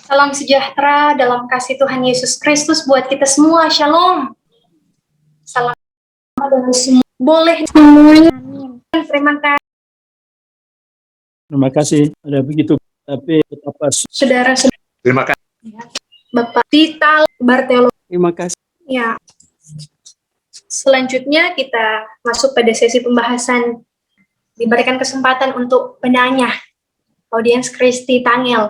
Salam sejahtera dalam kasih Tuhan Yesus Kristus buat kita semua. Shalom. Salam dari semua. Boleh semuanya. Terima kasih. Terima kasih. Ada begitu, tapi betapa Saudara. Terima kasih. Bapak Tita Bartelo. Terima kasih. Ya. Selanjutnya kita masuk pada sesi pembahasan. Diberikan kesempatan untuk penanya. Audiens Kristi Tangel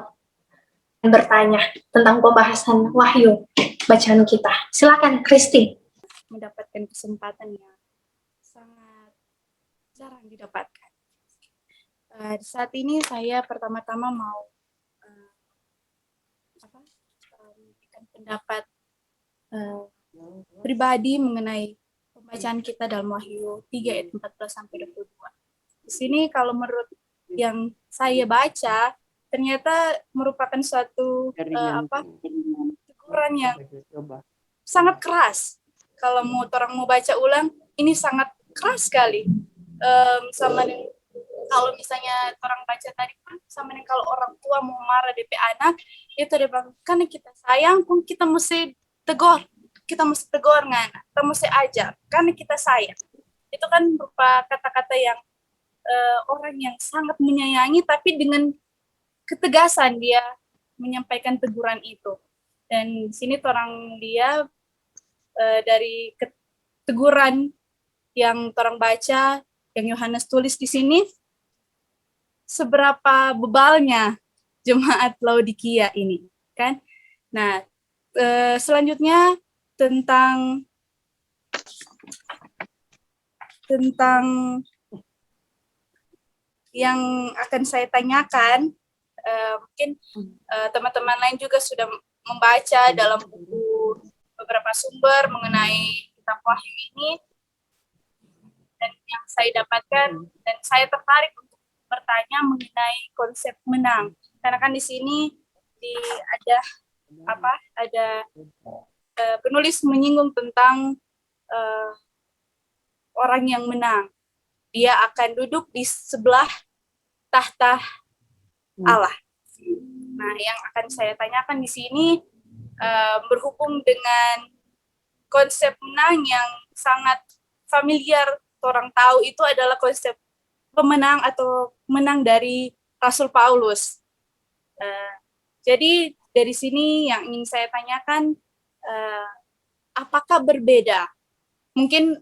bertanya tentang pembahasan Wahyu bacaan kita. Silakan Kristi. Mendapatkan kesempatan yang sangat jarang didapatkan. Saat ini saya pertama-tama mau memberikan pendapat pribadi mengenai pembacaan kita dalam Wahyu 3 ayat 14 sampai 22. Di sini kalau menurut yang saya baca ternyata merupakan suatu teguran yang sangat keras. Kalau orang mau baca ulang, ini sangat keras sekali. Sama dengan kalau misalnya orang baca tadi kan, sama dengan kalau orang tua mau marah DP anak, itu dia bilang, karena kita sayang pun kita mesti tegur ngana, kita mesti ajar, karena kita sayang. Itu kan berupa kata-kata yang orang yang sangat menyayangi, tapi dengan ketegasan dia menyampaikan teguran itu. Dan di sini orang dia dari teguran yang orang baca, yang Yohanes tulis di sini, seberapa bebalnya jemaat Laodikia ini, kan? Nah, selanjutnya tentang yang akan saya tanyakan, mungkin teman-teman lain juga sudah membaca dalam buku beberapa sumber mengenai kitab Wahyu ini, dan yang saya dapatkan dan saya tertarik untuk bertanya mengenai konsep menang, karena kan di sini ada penulis menyinggung tentang orang yang menang, dia akan duduk di sebelah tahta Allah. Nah, yang akan saya tanyakan di sini berhubung dengan konsep menang yang sangat familiar, orang tahu itu adalah konsep pemenang atau menang dari Rasul Paulus. Jadi dari sini yang ingin saya tanyakan, apakah berbeda? Mungkin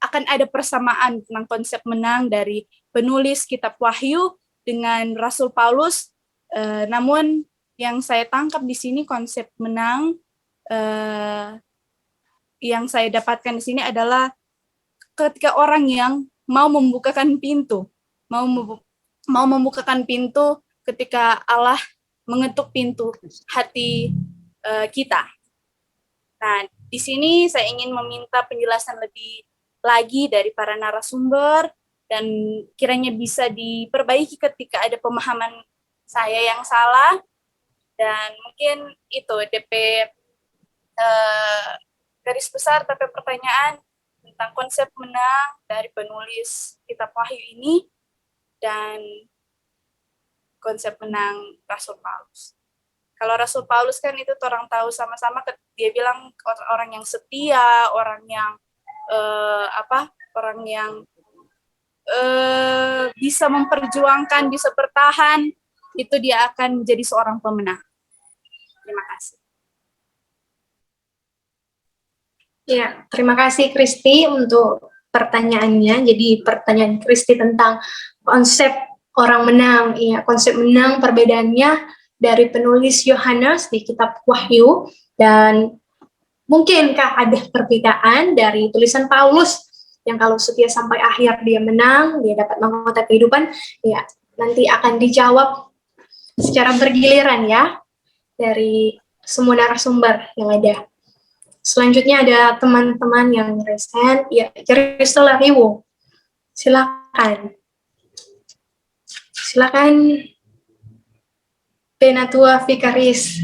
akan ada persamaan tentang konsep menang dari penulis kitab Wahyu dengan Rasul Paulus, namun yang saya tangkap di sini konsep menang yang saya dapatkan di sini adalah ketika orang yang mau membukakan pintu, mau membukakan pintu ketika Allah mengetuk pintu hati kita. Nah, di sini saya ingin meminta penjelasan lebih lagi dari para narasumber, dan kiranya bisa diperbaiki ketika ada pemahaman saya yang salah. Dan mungkin itu DP garis besar, tapi pertanyaan tentang konsep menang dari penulis kitab Wahyu ini dan konsep menang Rasul Paulus. Kalau Rasul Paulus kan itu orang tahu sama-sama, dia bilang orang yang setia, orang yang orang yang bisa memperjuangkan, bisa bertahan, itu dia akan menjadi seorang pemenang. Terima kasih. Ya, terima kasih Kristi untuk pertanyaannya. Jadi pertanyaan Kristi tentang konsep orang menang, ya, konsep menang perbedaannya dari penulis Yohanes di kitab Wahyu, dan mungkinkah ada perbedaan dari tulisan Paulus yang kalau setia sampai akhir dia menang, dia dapat mahkota kehidupan. Ya, nanti akan dijawab secara bergiliran ya dari semua narasumber yang ada. Selanjutnya ada teman-teman yang resen, ya, Crystal Riwo. Silakan. Silakan Penatua Vikaris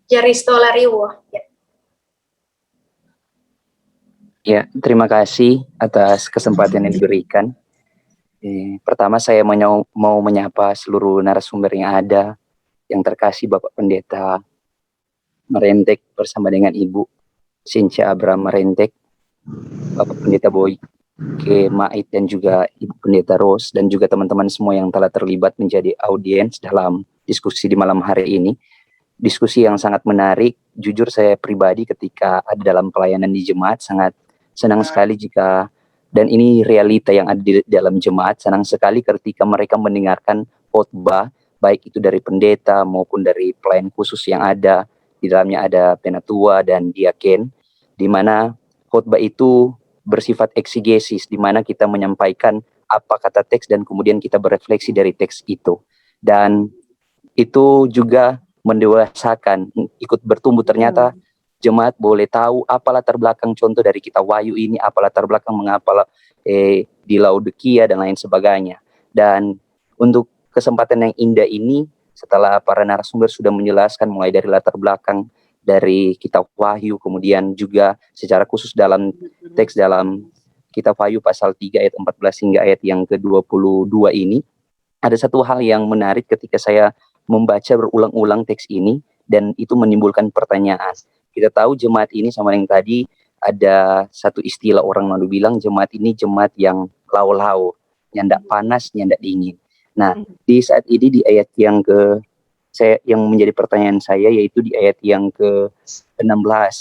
Jaristola Riwo. Ya. Ya, terima kasih atas kesempatan yang diberikan. Pertama saya mau menyapa seluruh narasumber yang ada, yang terkasih Bapak Pendeta Merentek bersama dengan Ibu Sincha Abraham Merentek, Bapak Pendeta Boy ke Mait dan juga Ibu Pendeta Rose dan juga teman-teman semua yang telah terlibat menjadi audiens dalam diskusi di malam hari ini. Diskusi yang sangat menarik. Jujur saya pribadi ketika ada dalam pelayanan di jemaat sangat senang sekali jika, dan ini realita yang ada di dalam jemaat, senang sekali ketika mereka mendengarkan khotbah baik itu dari pendeta maupun dari pelayan khusus yang ada. Di dalamnya ada penatua dan diaken, di mana khotbah itu bersifat eksegesis, di mana kita menyampaikan apa kata teks dan kemudian kita berefleksi dari teks itu. Dan itu juga mendewasakan, ikut bertumbuh. Ternyata jemaat boleh tahu apa latar belakang contoh dari kitab Wahyu ini, apa latar belakang mengapa di Laodikia dan lain sebagainya. Dan untuk kesempatan yang indah ini, setelah para narasumber sudah menjelaskan mulai dari latar belakang dari kitab Wahyu, kemudian juga secara khusus dalam teks dalam kitab Wahyu pasal 3 ayat 14 hingga ayat yang ke-22 ini, ada satu hal yang menarik ketika saya membaca berulang-ulang teks ini, dan itu menimbulkan pertanyaan. Kita tahu jemaat ini sama yang tadi ada satu istilah orang lalu bilang jemaat ini jemaat yang lau-lau, nyandak panas, nyandak dingin. Nah, di saat ini di ayat yang yang menjadi pertanyaan saya yaitu di ayat yang ke-16.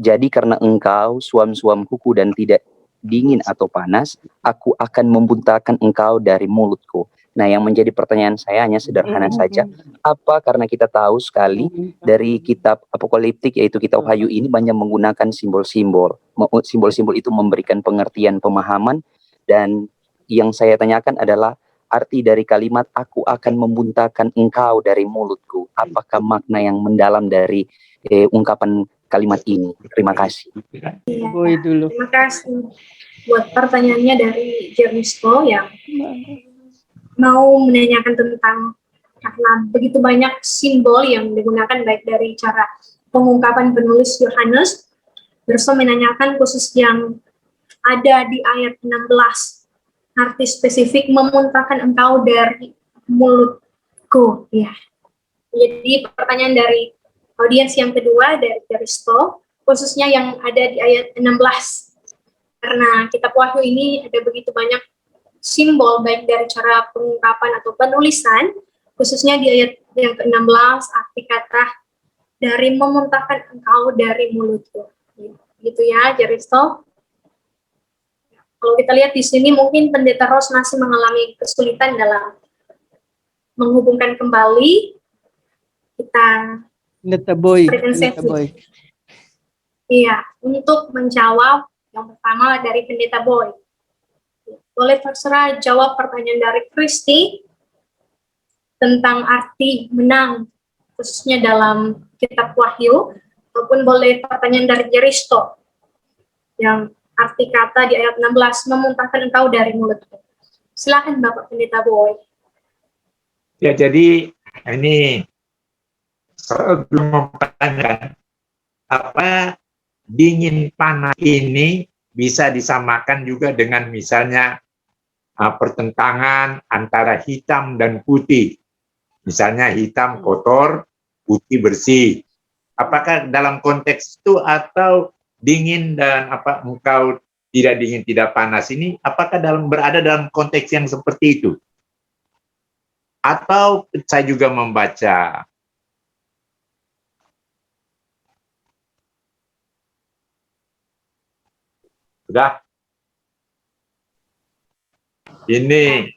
Jadi karena engkau suam-suam kuku dan tidak dingin atau panas, aku akan memuntahkan engkau dari mulutku. Nah, yang menjadi pertanyaan saya hanya sederhana saja. Apa karena kita tahu sekali dari kitab apokaliptik yaitu kitab Wahyu ini banyak menggunakan simbol-simbol. Simbol-simbol itu memberikan pengertian, pemahaman, dan yang saya tanyakan adalah arti dari kalimat aku akan memuntahkan engkau dari mulutku. Apakah makna yang mendalam dari ungkapan kalimat ini? Terima kasih. Boy dulu. Terima kasih buat pertanyaannya dari Jernisko yang mau menanyakan tentang karena begitu banyak simbol yang digunakan baik dari cara pengungkapan penulis Yohanes, Jernisko menanyakan khusus yang ada di ayat 16. Arti spesifik memuntahkan engkau dari mulutku, ya. Jadi pertanyaan dari audiens yang kedua dari Risto, khususnya yang ada di ayat 16. Karena kitab Wahyu ini ada begitu banyak simbol baik dari cara pengungkapan atau penulisan, khususnya di ayat yang ke-16 arti kata dari memuntahkan engkau dari mulutku. Gitu ya, Risto. Kalau kita lihat di sini mungkin Pendeta Ros masih mengalami kesulitan dalam menghubungkan kembali kita Pendeta Boy. Iya, untuk menjawab yang pertama dari Pendeta Boy. Boleh terserah jawab pertanyaan dari Kristi tentang arti menang khususnya dalam kitab Wahyu, ataupun boleh pertanyaan dari Jeristo yang arti kata di ayat 16, memuntahkan engkau dari mulutku. Silakan Bapak Pendeta Boy. Ya, jadi ini sebelum mempertanyakan apa dingin panas ini bisa disamakan juga dengan misalnya pertentangan antara hitam dan putih. Misalnya hitam kotor, putih bersih. Apakah dalam konteks itu atau dingin dan engkau tidak dingin tidak panas ini apakah berada dalam konteks yang seperti itu? Atau saya juga membaca sudah ini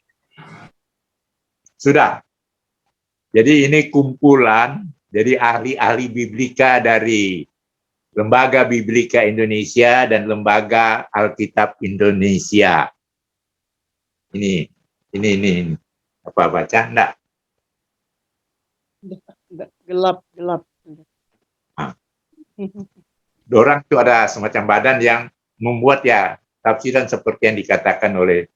sudah. Jadi ini kumpulan jadi ahli-ahli biblika dari Lembaga Biblika Indonesia dan Lembaga Alkitab Indonesia. Ini. Apa baca enggak? Gelap. Nah. Dorang itu ada semacam badan yang membuat ya tafsiran seperti yang dikatakan oleh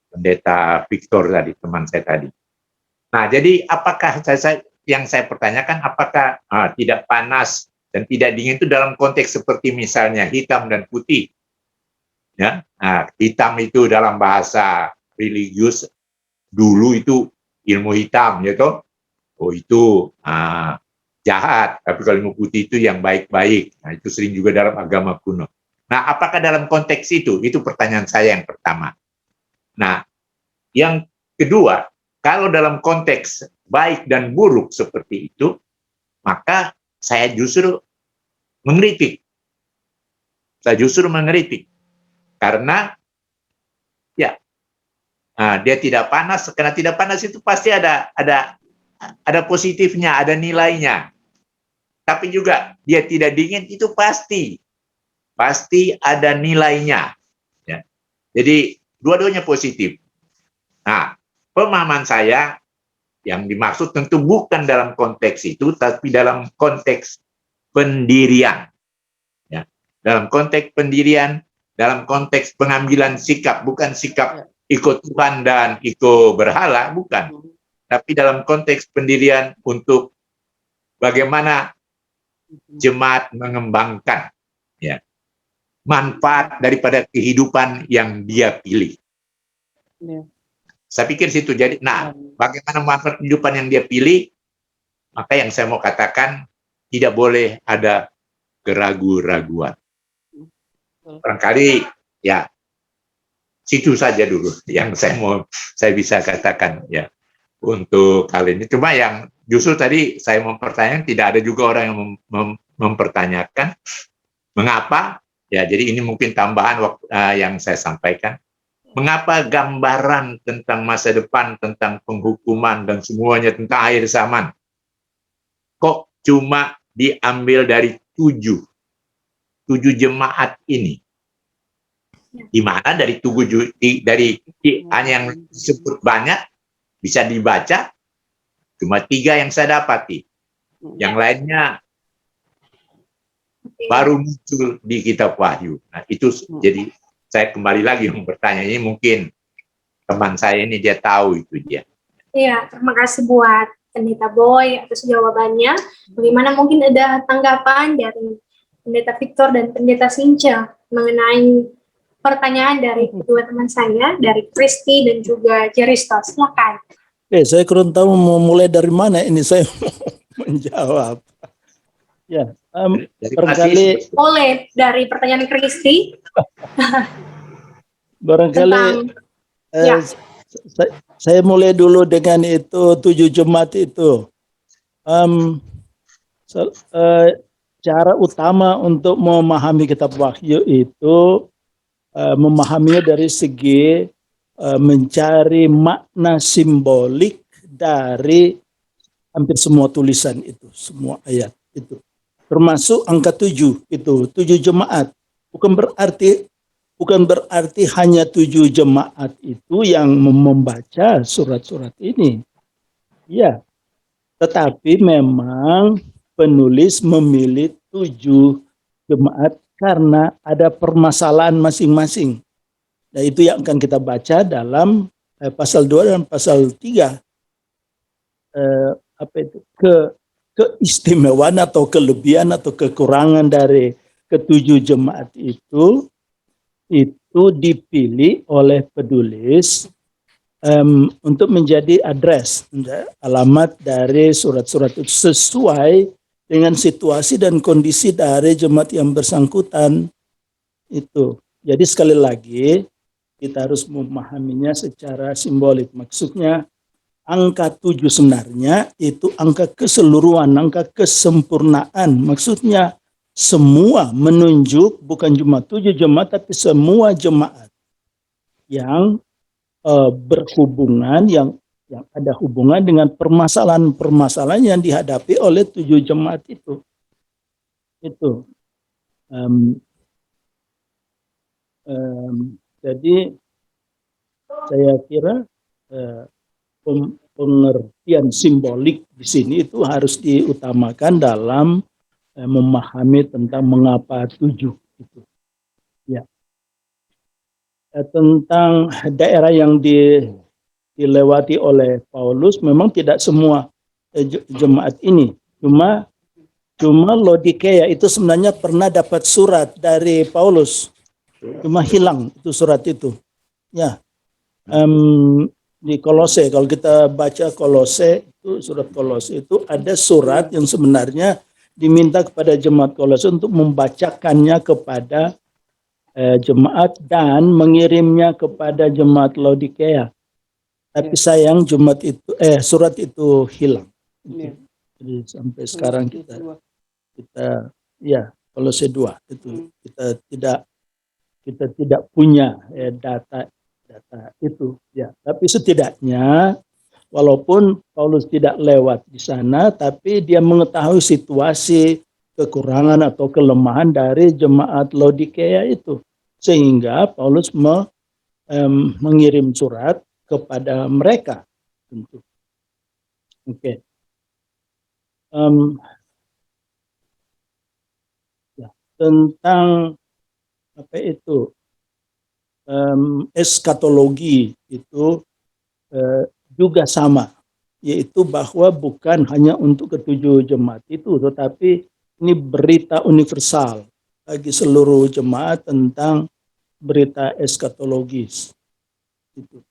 Pendeta Victor tadi, teman saya tadi. Nah, jadi apakah yang saya pertanyakan apakah tidak panas dan tidak dingin itu dalam konteks seperti misalnya hitam dan putih. Ya, nah, hitam itu dalam bahasa religius dulu itu ilmu hitam, gitu. oh itu jahat, tapi kalau ilmu putih itu yang baik-baik. Nah, itu sering juga dalam agama kuno. Nah, apakah dalam konteks itu? Itu pertanyaan saya yang pertama. Nah, yang kedua, kalau dalam konteks baik dan buruk seperti itu, maka saya justru mengkritik. Saya justru mengkritik. Karena ya, dia tidak panas, karena tidak panas itu pasti ada positifnya, ada nilainya. Tapi juga dia tidak dingin itu pasti ada nilainya. Ya. Jadi dua-duanya positif. Nah, pemahaman saya yang dimaksud tentu bukan dalam konteks itu, tapi dalam konteks pendirian. Ya. Dalam konteks pendirian, dalam konteks pengambilan sikap, bukan sikap ikut Tuhan dan ikut berhala, bukan. Tapi dalam konteks pendirian untuk bagaimana jemaat mengembangkan ya, manfaat daripada kehidupan yang dia pilih. Ya. Saya pikir situ. Jadi, bagaimana manfaat kehidupan yang dia pilih, maka yang saya mau katakan tidak boleh ada keraguan-raguan. Barangkali ya situ saja dulu yang saya bisa katakan ya untuk kali ini. Cuma yang justru tadi saya mempertanyakan, tidak ada juga orang yang mempertanyakan mengapa ya. Jadi ini mungkin tambahan yang saya sampaikan. Mengapa gambaran tentang masa depan, tentang penghukuman dan semuanya tentang akhir zaman kok cuma diambil dari tujuh jemaat ini? Di mana dari hanya yang disebut banyak bisa dibaca cuma 3 yang saya dapati, yang lainnya baru muncul di kitab Wahyu. Nah itu jadi saya kembali lagi bertanya, ini mungkin teman saya ini dia tahu itu dia. Iya, terima kasih buat Pendeta Boy atas jawabannya. Bagaimana mungkin ada tanggapan dari Pendeta Victor dan Pendeta Sinca mengenai pertanyaan dari kedua teman saya, dari Kristi dan juga Jeristo. Silakan. Saya kurang tahu mau mulai dari mana ini saya menjawab. Ya, barangkali oleh dari pertanyaan Kristi. Barangkali saya mulai dulu dengan itu 7 jemaat itu. Cara utama untuk memahami kitab Wahyu itu memahaminya dari segi mencari makna simbolik dari hampir semua tulisan itu, semua ayat itu. Termasuk angka 7 itu, 7 jemaat. Bukan berarti hanya 7 jemaat itu yang membaca surat-surat ini. Ya, tetapi memang penulis memilih 7 jemaat karena ada permasalahan masing-masing. Nah, itu yang akan kita baca dalam pasal 2 dan pasal 3. Keistimewaan atau kelebihan atau kekurangan dari ke-7 jemaat itu dipilih oleh penulis untuk menjadi address, alamat dari surat-surat itu sesuai dengan situasi dan kondisi dari jemaat yang bersangkutan itu. Jadi sekali lagi kita harus memahaminya secara simbolik. Maksudnya angka 7 sebenarnya itu angka keseluruhan, angka kesempurnaan. Maksudnya semua menunjuk bukan cuma 7 jemaat, tapi semua jemaat yang berhubungan, yang ada hubungan dengan permasalahan-permasalahan yang dihadapi oleh 7 jemaat itu. Jadi saya kira pengertian simbolik di sini itu harus diutamakan dalam memahami tentang mengapa 7 itu. Ya. Tentang daerah yang dilewati oleh Paulus, memang tidak semua jemaat ini. Cuma Laodikia itu sebenarnya pernah dapat surat dari Paulus, cuma hilang itu surat itu. Ya. di Kolose. Kalau kita baca Kolose itu, surat Kolose itu ada surat yang sebenarnya diminta kepada jemaat Kolose untuk membacakannya kepada jemaat dan mengirimnya kepada jemaat Laodikea. Tapi sayang surat itu hilang. Ya. Jadi sampai sekarang kita ya Kolose 2 itu kita tidak punya data itu ya. Tapi setidaknya walaupun Paulus tidak lewat di sana, tapi dia mengetahui situasi kekurangan atau kelemahan dari jemaat Laodikea itu, sehingga Paulus mengirim surat kepada mereka. Tentu. Oke. Ya, tentang apa itu eskatologi itu juga sama, yaitu bahwa bukan hanya untuk ketujuh jemaat itu, tetapi ini berita universal bagi seluruh jemaat tentang berita eskatologis. Itu.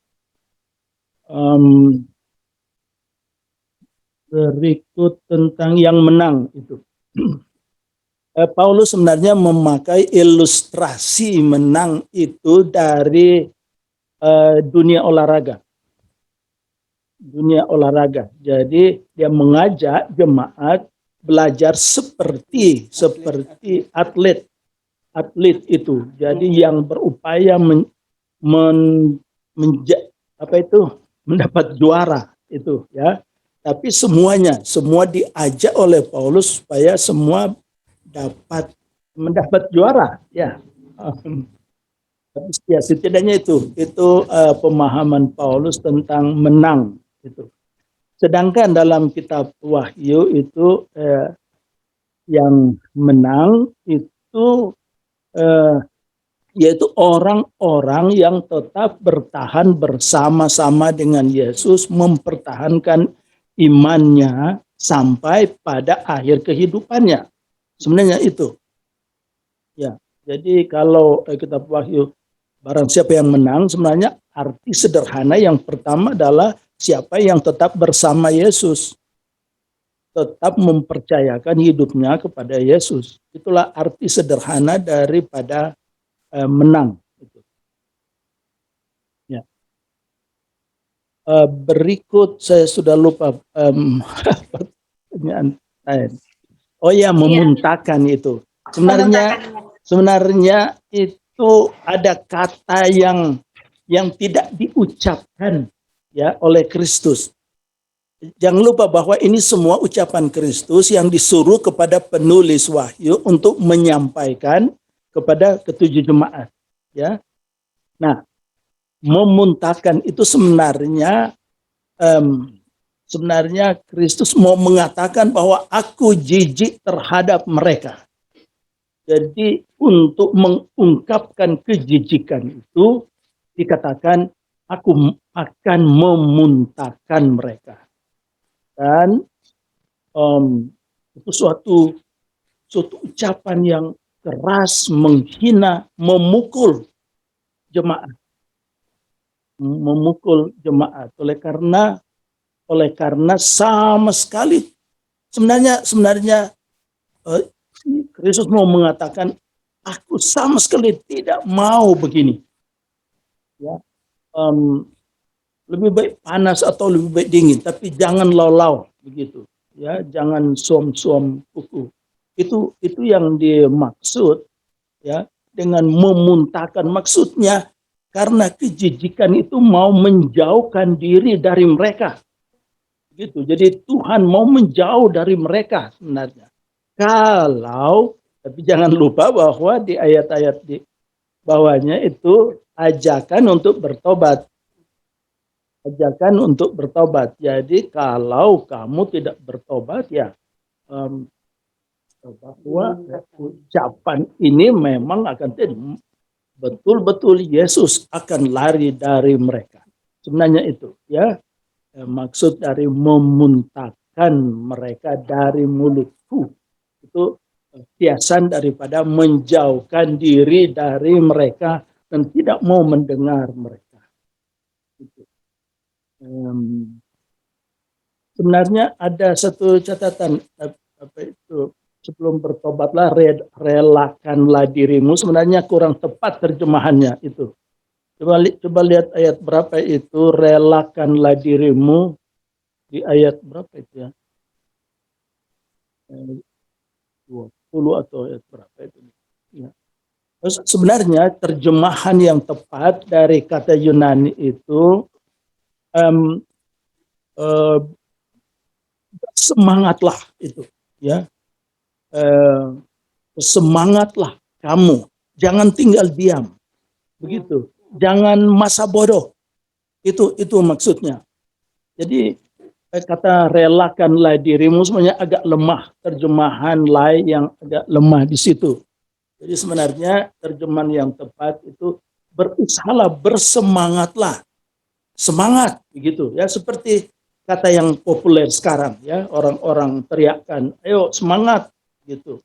Berikut tentang yang menang itu. Paulus sebenarnya memakai ilustrasi menang itu dari dunia olahraga. Dunia olahraga. Jadi dia mengajak jemaat belajar seperti atlet itu. Jadi yang berupaya mendapat juara itu ya. Tapi semua diajak oleh Paulus supaya semua mendapat juara ya. Ya setidaknya itu pemahaman Paulus tentang menang itu. Sedangkan dalam kitab Wahyu itu yang menang itu yaitu orang-orang yang tetap bertahan bersama-sama dengan Yesus, mempertahankan imannya sampai pada akhir kehidupannya. Sebenarnya itu. Ya, jadi kalau kitab Wahyu barang siapa yang menang, sebenarnya arti sederhana yang pertama adalah siapa yang tetap bersama Yesus. Tetap mempercayakan hidupnya kepada Yesus. Itulah arti sederhana daripada menang. Ya. Berikut saya sudah lupa pertanyaan lain. Oh ya, memuntahkan itu. Sebenarnya itu ada kata yang tidak diucapkan ya oleh Kristus. Jangan lupa bahwa ini semua ucapan Kristus yang disuruh kepada penulis Wahyu untuk menyampaikan kepada ketujuh jemaat. Ya, nah memuntahkan itu sebenarnya Kristus mau mengatakan bahwa aku jijik terhadap mereka. Jadi untuk mengungkapkan kejijikan itu dikatakan aku akan memuntahkan mereka. Dan itu suatu ucapan yang keras, menghina, memukul jemaat. Oleh karena sama sekali sebenarnya Kristus mau mengatakan aku sama sekali tidak mau begini. Ya, lebih baik panas atau lebih baik dingin, tapi jangan laulau begitu. Ya, jangan suam-suam kuku. Itu yang dimaksud ya dengan memuntahkan, maksudnya karena kejijikan itu mau menjauhkan diri dari mereka. Gitu. Jadi Tuhan mau menjauh dari mereka sebenarnya. Tapi jangan lupa bahwa di ayat-ayat di bawahnya itu ajakan untuk bertobat. Ajakan untuk bertobat. Jadi kalau kamu tidak bertobat ya bahwa ucapan ini memang akan betul-betul Yesus akan lari dari mereka. Sebenarnya itu ya maksud dari memuntahkan mereka dari mulutku. Itu kiasan daripada menjauhkan diri dari mereka dan tidak mau mendengar mereka. Gitu. Em, Sebenarnya ada satu catatan, apa itu, sebelum bertobatlah relakanlah dirimu, sebenarnya kurang tepat terjemahannya itu. Coba lihat ayat berapa itu, relakanlah dirimu, di ayat berapa itu ya? 20 atau ayat berapa itu? Ya. Terus sebenarnya terjemahan yang tepat dari kata Yunani itu em, eh, semangatlah itu, ya. Eh, Semangatlah kamu, jangan tinggal diam, begitu. Jangan masa bodoh, itu maksudnya. Jadi kata relakanlah dirimu sebenarnya agak lemah, terjemahan lain yang agak lemah di situ. Jadi sebenarnya terjemahan yang tepat itu berusahalah, bersemangatlah, semangat begitu ya, seperti kata yang populer sekarang ya, orang-orang teriakkan, ayo semangat gitu.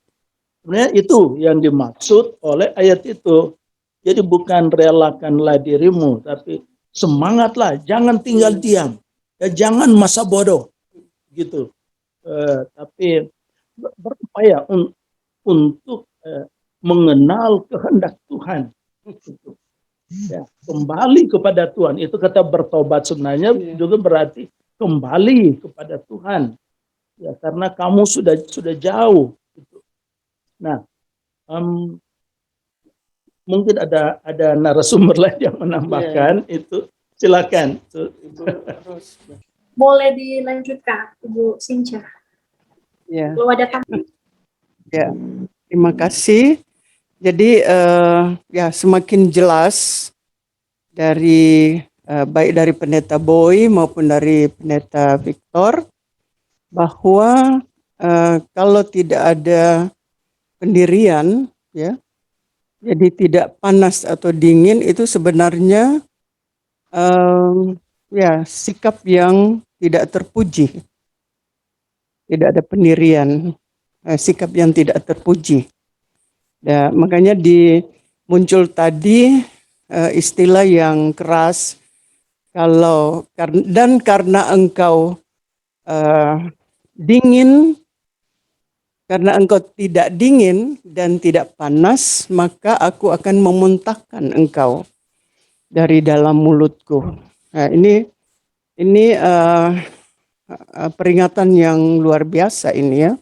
Sebenarnya itu yang dimaksud oleh ayat itu. Jadi bukan relakanlah dirimu, tapi semangatlah, jangan tinggal diam, ya, jangan masa bodoh gitu. Tapi berupaya untuk mengenal kehendak Tuhan. Gitu. Ya, kembali kepada Tuhan. Itu kata bertobat sebenarnya juga berarti kembali kepada Tuhan. Ya, karena kamu sudah jauh. Gitu. Nah, mungkin ada narasumber lain yang menambahkan itu, silakan. Boleh dilanjutkan, Ibu Sinca. Ya, Kalau ada tambahan. ya. Terima kasih. Jadi ya semakin jelas dari baik dari Pendeta Boy maupun dari Pendeta Victor bahwa kalau tidak ada pendirian, ya, jadi tidak panas atau dingin, itu sebenarnya ya sikap yang tidak terpuji, tidak ada pendirian, sikap yang tidak terpuji. Ya, makanya muncul tadi istilah yang keras, karena engkau dingin, karena engkau tidak dingin dan tidak panas, maka aku akan memuntahkan engkau dari dalam mulutku. Nah, ini peringatan yang luar biasa ini ya,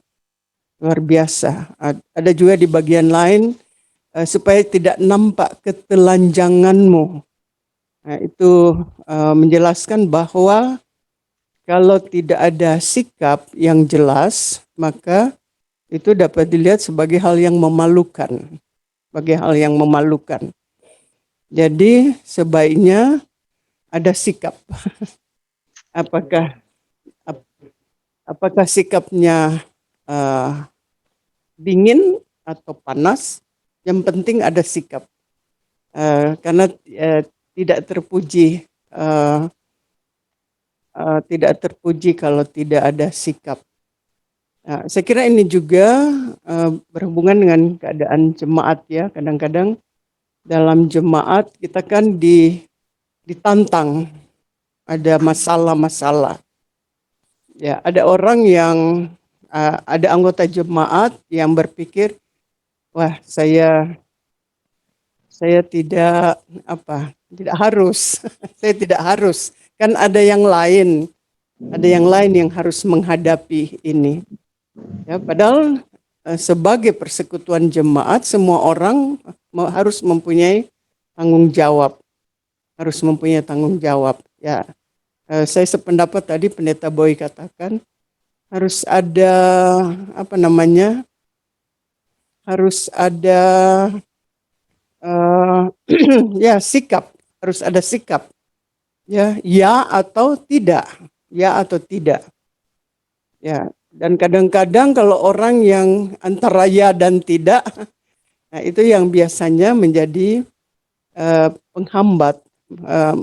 luar biasa. Ada juga di bagian lain, supaya tidak nampak ketelanjanganmu. Nah, itu menjelaskan bahwa kalau tidak ada sikap yang jelas, maka itu dapat dilihat sebagai hal yang memalukan, sebagai hal yang memalukan. Jadi sebaiknya ada sikap. Apakah sikapnya dingin atau panas? Yang penting ada sikap. Karena tidak terpuji, kalau tidak ada sikap. Nah, saya kira ini juga berhubungan dengan keadaan jemaat ya. Kadang-kadang dalam jemaat kita kan ditantang, ada masalah-masalah. Ya, ada orang yang ada anggota jemaat yang berpikir, wah saya tidak harus, saya tidak harus. Kan ada yang lain yang harus menghadapi ini. Ya, padahal sebagai persekutuan jemaat, semua orang harus mempunyai tanggung jawab, Ya, saya sependapat tadi Pendeta Boy katakan harus ada harus ada ya sikap, harus ada sikap. Ya atau tidak, ya. Dan kadang-kadang kalau orang yang antara ya dan tidak, nah itu yang biasanya menjadi penghambat,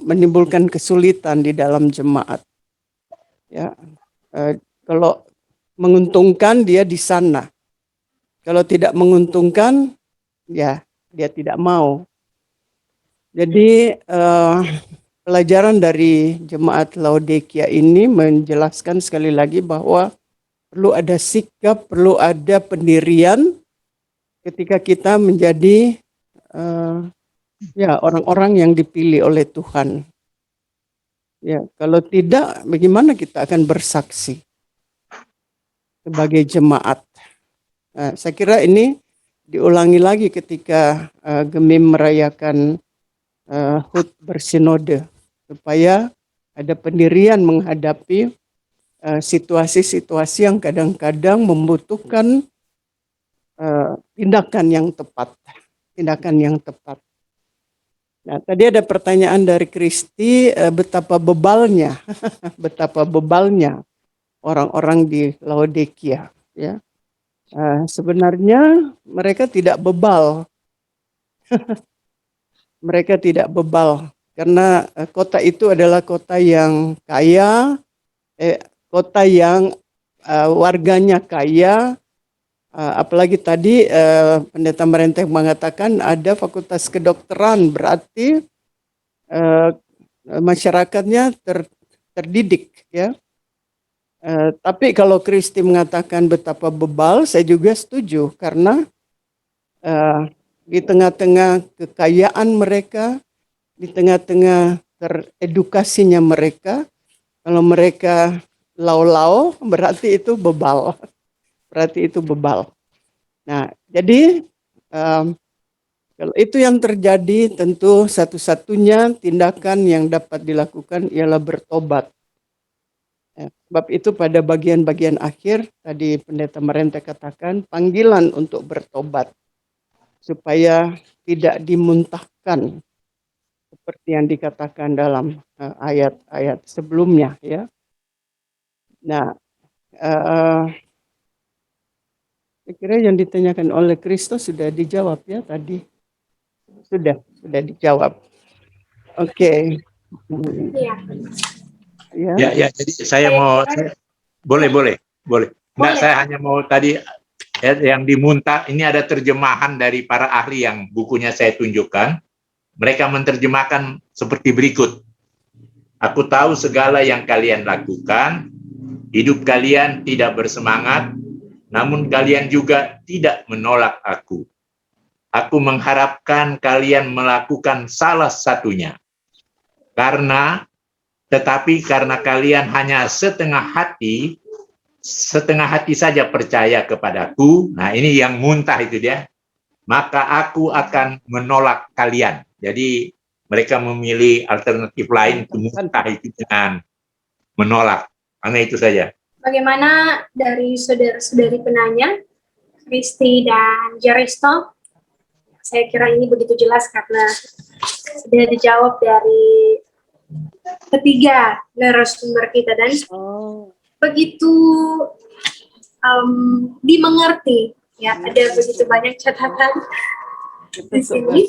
menimbulkan kesulitan di dalam jemaat. Ya, kalau menguntungkan dia di sana, kalau tidak menguntungkan, ya dia tidak mau. Jadi pelajaran dari jemaat Laodikia ini menjelaskan sekali lagi bahwa perlu ada sikap, perlu ada pendirian ketika kita menjadi ya orang-orang yang dipilih oleh Tuhan. Ya, kalau tidak, bagaimana kita akan bersaksi sebagai jemaat? Nah, saya kira ini diulangi lagi ketika Gemim merayakan HUT bersinode, supaya ada pendirian menghadapi situasi-situasi yang kadang-kadang membutuhkan tindakan yang tepat. Tindakan yang tepat. Nah, tadi ada pertanyaan dari Kristi, betapa bebalnya, betapa bebalnya orang-orang di Laodikia. Ya, sebenarnya mereka tidak bebal, mereka tidak bebal karena kota itu adalah kota yang kaya, kota yang warganya kaya. Apalagi tadi Pendeta Merenteng mengatakan ada fakultas kedokteran, berarti masyarakatnya terdidik, ya. Tapi kalau Kristi mengatakan betapa bebal, saya juga setuju karena di tengah-tengah kekayaan mereka, di tengah-tengah teredukasinya mereka, kalau mereka lau-lau berarti itu bebal. Berarti itu bebal. Nah, jadi kalau itu yang terjadi, tentu satu-satunya tindakan yang dapat dilakukan ialah bertobat. Sebab itu pada bagian-bagian akhir, tadi Pendeta Merente katakan, panggilan untuk bertobat. Supaya tidak dimuntahkan, seperti yang dikatakan dalam ayat-ayat sebelumnya. Ya. Nah, saya kira yang ditanyakan oleh Kristus sudah dijawab ya tadi. Sudah dijawab. Oke. Iya. Ya, jadi saya mau boleh. Enggak, saya hanya mau tadi yang dimuntah ini ada terjemahan dari para ahli yang bukunya saya tunjukkan. Mereka menerjemahkan seperti berikut. Aku tahu segala yang kalian lakukan, hidup kalian tidak bersemangat, namun kalian juga tidak menolak aku. Aku mengharapkan kalian melakukan salah satunya. Tetapi karena kalian hanya setengah hati saja percaya kepadaku, nah ini yang muntah itu dia, maka aku akan menolak kalian. Jadi mereka memilih alternatif lain untuk muntah itu dengan menolak. Hanya itu saja. Bagaimana dari saudara-saudari penanya, Kristi dan Jeristo? Saya kira ini begitu jelas karena sudah dijawab dari ketiga narasumber kita dan begitu dimengerti. Ya, ada begitu banyak catatan di sini.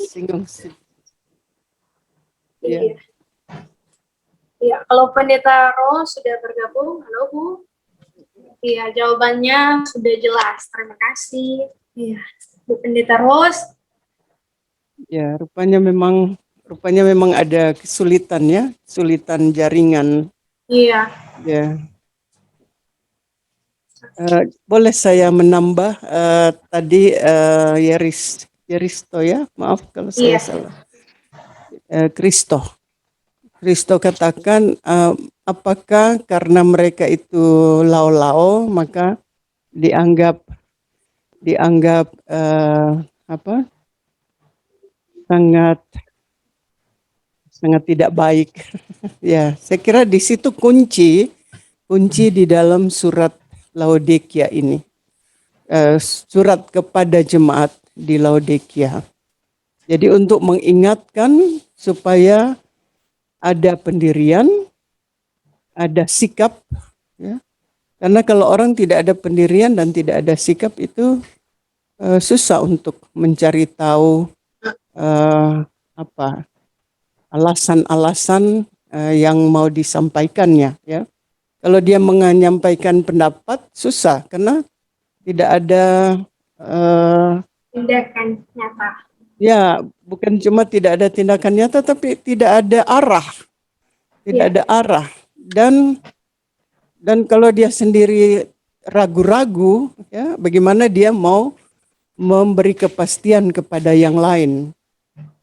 Iya. Ya, kalau Pendeta Ros sudah bergabung, halo Bu. Iya, jawabannya sudah jelas. Terima kasih. Iya, Bu Pendeta Ros. Ya, rupanya memang ada kesulitan ya, kesulitan jaringan. Iya. Ya. Boleh saya menambah tadi Yeristo ya, maaf kalau saya salah. Kristo katakan apakah karena mereka itu lau-lau maka dianggap sangat tidak baik. Ya, saya kira di situ kunci di dalam surat Laodikia ini. Surat kepada jemaat di Laodikia. Jadi untuk mengingatkan supaya ada pendirian, ada sikap, ya. Karena kalau orang tidak ada pendirian dan tidak ada sikap itu susah untuk mencari tahu alasan-alasan yang mau disampaikannya. Ya, kalau dia menyampaikan pendapat susah karena tidak ada tindakan nyata. Ya, bukan cuma tidak ada tindakan nyata, tapi tidak ada arah. tidak ada arah. Dan kalau dia sendiri ragu-ragu, ya, bagaimana dia mau memberi kepastian kepada yang lain.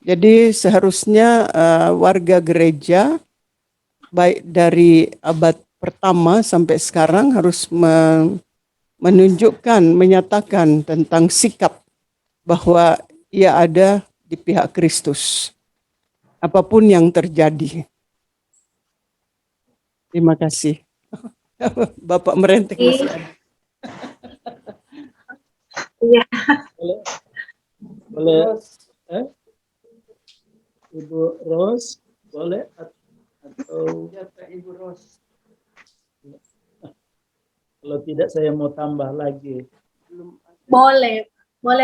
Jadi seharusnya warga gereja baik dari abad pertama sampai sekarang harus menunjukkan, menyatakan tentang sikap bahwa ia ada di pihak Kristus. Apapun yang terjadi. Terima kasih. Bapak Merentek masih ada. Iya. Boleh, Ibu Ros, boleh atau Ibu Ros. kalau tidak saya mau tambah lagi. Boleh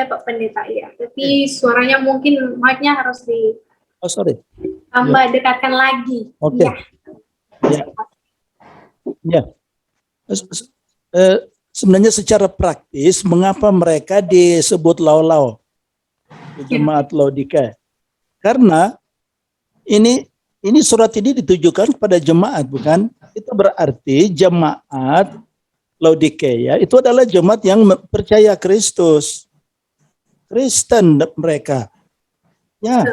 Pak Pendeta, ya. Tapi suaranya mungkin mic-nya harus Oh sorry. ditambah dekatkan lagi. Oke. Ya. Ya. Sebenarnya secara praktis, mengapa mereka disebut lau-lau jemaat Laodikia? Karena ini surat ini ditujukan kepada jemaat, bukan? Itu berarti jemaat Laodikia itu adalah jemaat yang percaya Kristus, Kristen mereka. Ya,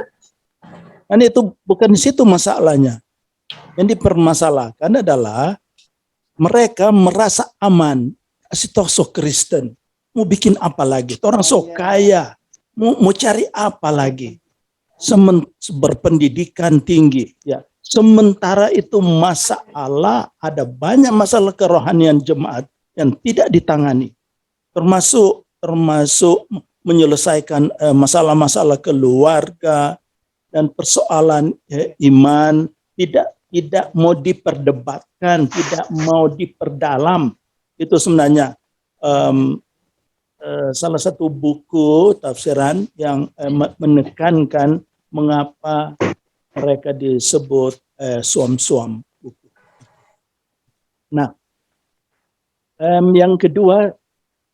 kan itu bukan di situ masalahnya. Yang dipermasalahkan adalah mereka merasa aman, si tosok Kristen. Mau bikin apa lagi? Orang sok kaya, mau cari apa lagi? Berpendidikan tinggi, ya. Sementara itu masalah, ada banyak masalah kerohanian jemaat yang tidak ditangani, termasuk menyelesaikan masalah-masalah keluarga dan persoalan iman tidak mau diperdebatkan, tidak mau diperdalam. Itu sebenarnya salah satu buku tafsiran yang menekankan mengapa mereka disebut suam-suam. Nah, yang kedua,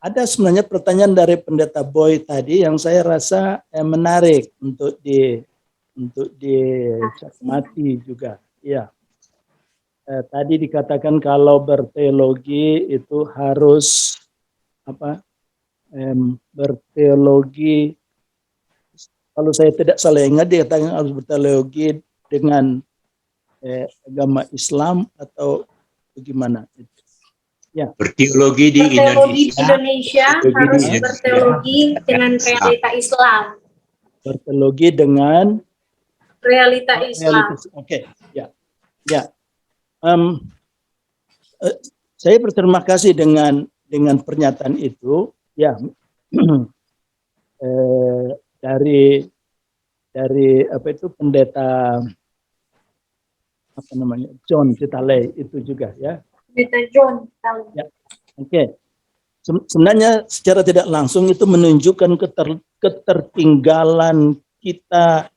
ada sebenarnya pertanyaan dari Pendeta Boy tadi yang saya rasa menarik untuk dicermati juga. Ya, tadi dikatakan kalau berteologi itu harus berteologi. Kalau saya tidak salah ingat, dia katakan harus berteologi dengan agama Islam atau bagaimana? Ya. Berteologi di Indonesia harus berteologi dengan realita Islam. Berteologi dengan realita Islam. Oke, ya. Saya berterima kasih dengan pernyataan itu. Ya, dari apa itu pendeta John Citalei itu juga ya. Pendeta John Citalei. Ya. Oke. Sebenarnya secara tidak langsung itu menunjukkan ketertinggalan kita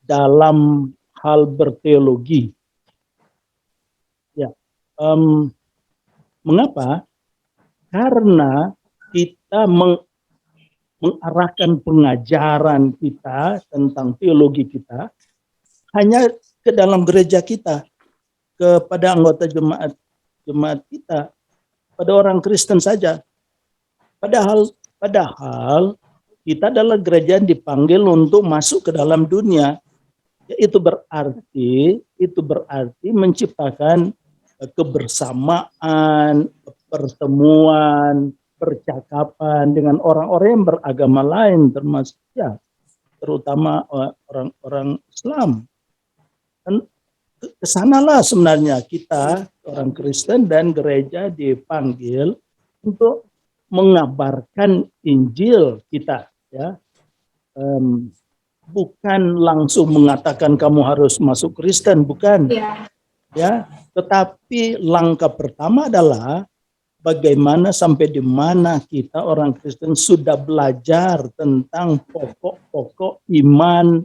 dalam hal berteologi. Ya. Mengapa? Karena kita mengarahkan pengajaran kita tentang teologi kita hanya ke dalam gereja kita, kepada anggota jemaat kita, pada orang Kristen saja. Padahal kita adalah gereja yang dipanggil untuk masuk ke dalam dunia. Itu berarti menciptakan kebersamaan, pertemuan, percakapan dengan orang-orang yang beragama lain, termasuk ya terutama orang-orang Islam. Dan kesanalah sebenarnya kita orang Kristen dan gereja dipanggil untuk mengabarkan Injil kita, ya. Bukan langsung mengatakan kamu harus masuk Kristen, bukan. Ya, tetapi langkah pertama adalah bagaimana sampai di mana kita orang Kristen sudah belajar tentang pokok-pokok iman,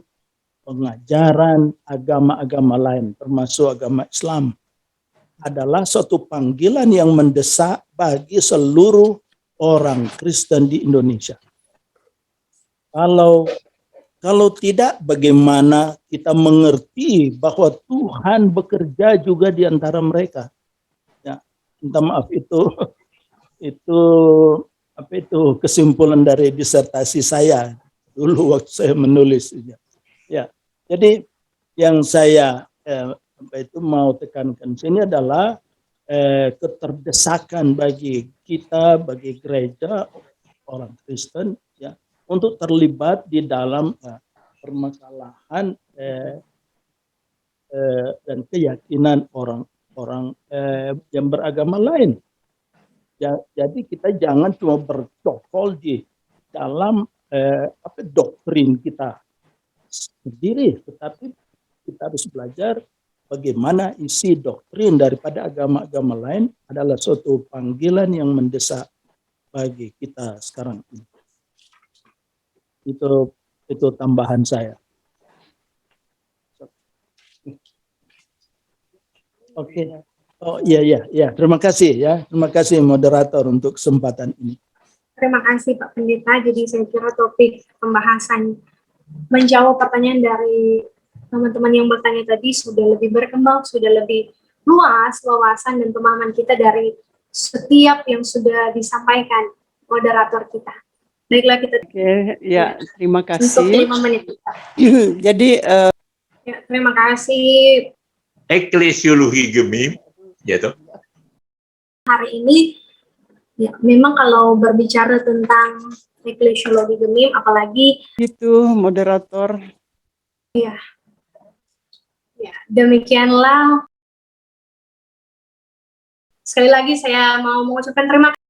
pengajaran agama-agama lain, termasuk agama Islam. Adalah suatu panggilan yang mendesak bagi seluruh orang Kristen di Indonesia. Kalau Kalau tidak, bagaimana kita mengerti bahwa Tuhan bekerja juga di antara mereka? Ya, minta maaf itu apa itu kesimpulan dari disertasi saya dulu waktu saya menulisnya. Ya, jadi yang saya mau tekankan sini adalah keterdesakan bagi kita, bagi gereja orang Kristen, ya, untuk terlibat di dalam permasalahan dan keyakinan orang-orang yang beragama lain. Ya, jadi kita jangan cuma bercokol di dalam doktrin kita sendiri, tetapi kita harus belajar bagaimana isi doktrin daripada agama-agama lain adalah suatu panggilan yang mendesak bagi kita sekarang ini. Itu tambahan saya. Oke. Oh iya. Terima kasih ya. Terima kasih moderator untuk kesempatan ini. Terima kasih Pak Pendeta. Jadi saya kira topik pembahasan menjawab pertanyaan dari teman-teman yang bertanya tadi sudah lebih berkembang, sudah lebih luas wawasan dan pemahaman kita dari setiap yang sudah disampaikan moderator kita. Baiklah kita. Oke, ya terima Untuk kasih. 5 menit. Jadi Ya, terima kasih. Eklesiologi Gemim, gitu. Hari ini, ya memang kalau berbicara tentang eklesiologi Gemim, apalagi itu moderator. ya demikianlah. Sekali lagi saya mau mengucapkan terima kasih